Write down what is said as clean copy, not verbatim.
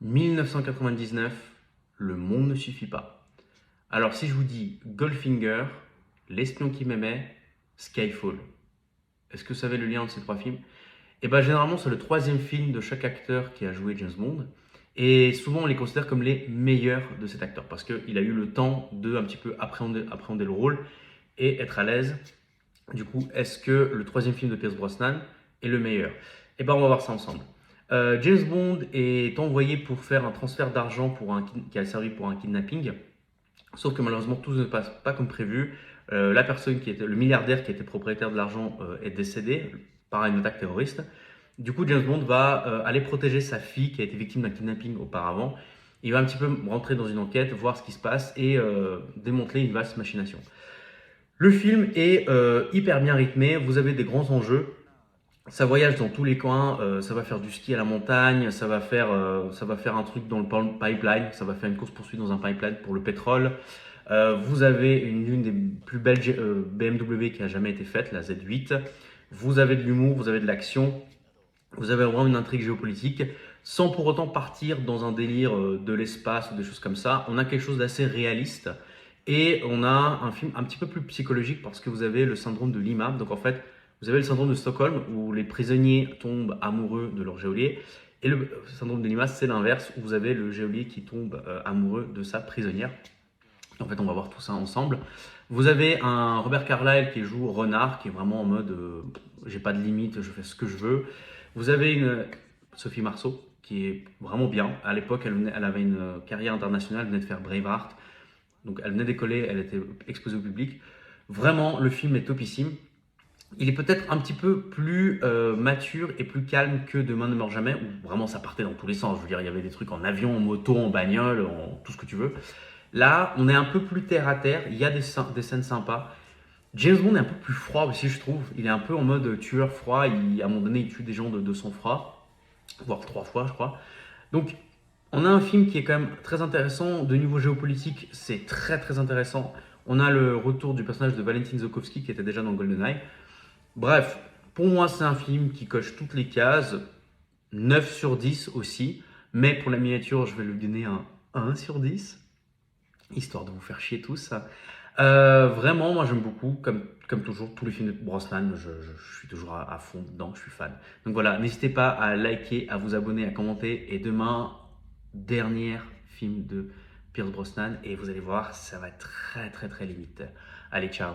1999, le monde ne suffit pas. Alors si je vous dis Goldfinger, L'espion qui m'aimait, Skyfall, est-ce que vous savez le lien entre ces trois films? Et bien généralement c'est le troisième film de chaque acteur qui a joué James Bond. Et souvent on les considère comme les meilleurs de cet acteur parce qu'il a eu le temps de un petit peu appréhender le rôle et être à l'aise. Du coup, est-ce que le troisième film de Pierce Brosnan est le meilleur? Eh bien on va voir ça ensemble. James Bond est envoyé pour faire un transfert d'argent qui a servi pour un kidnapping. Sauf que malheureusement, tout ne passe pas comme prévu. La personne le milliardaire qui était propriétaire de l'argent est décédé par une attaque terroriste. Du coup, James Bond va aller protéger sa fille qui a été victime d'un kidnapping auparavant. Il va un petit peu rentrer dans une enquête, voir ce qui se passe et démanteler une vaste machination. Le film est hyper bien rythmé. Vous avez des grands enjeux. Ça voyage dans tous les coins, ça va faire du ski à la montagne, ça va faire un truc dans le pipeline, ça va faire une course-poursuite dans un pipeline pour le pétrole. Vous avez l'une des plus belles BMW qui a jamais été faite, la Z8. Vous avez de l'humour, vous avez de l'action, vous avez vraiment une intrigue géopolitique, sans pour autant partir dans un délire de l'espace ou des choses comme ça. On a quelque chose d'assez réaliste et on a un film un petit peu plus psychologique parce que vous avez le syndrome de Lima. Donc en fait, vous avez le syndrome de Stockholm où les prisonniers tombent amoureux de leur geôlier. Et le syndrome de Lima, c'est l'inverse où vous avez le geôlier qui tombe amoureux de sa prisonnière. En fait, on va voir tout ça ensemble. Vous avez un Robert Carlyle qui joue Renard, qui est vraiment en mode j'ai pas de limite, je fais ce que je veux. Vous avez une Sophie Marceau qui est vraiment bien. À l'époque, elle avait une carrière internationale, elle venait de faire Braveheart. Donc elle venait d'écoller, elle était exposée au public. Vraiment, le film est topissime. Il est peut-être un petit peu plus mature et plus calme que Demain ne meurt jamais, où vraiment ça partait dans tous les sens. Je veux dire, il y avait des trucs en avion, en moto, en bagnole, en tout ce que tu veux. Là, on est un peu plus terre à terre, il y a des scènes sympas. James Bond est un peu plus froid aussi, je trouve. Il est un peu en mode tueur froid, à un moment donné, il tue des gens de sang-froid, voire 3 fois, je crois. Donc, on a un film qui est quand même très intéressant. De niveau géopolitique, c'est très très intéressant. On a le retour du personnage de Valentin Zukovsky qui était déjà dans GoldenEye. Bref, pour moi, c'est un film qui coche toutes les cases. 9 sur 10 aussi. Mais pour la miniature, je vais lui donner un 1 sur 10. Histoire de vous faire chier tous. Vraiment, moi j'aime beaucoup. Comme toujours, tous les films de Brosnan, je suis toujours à fond dedans, je suis fan. Donc voilà, n'hésitez pas à liker, à vous abonner, à commenter. Et demain, dernier film de Pierce Brosnan. Et vous allez voir, ça va être très très très limite. Allez, ciao.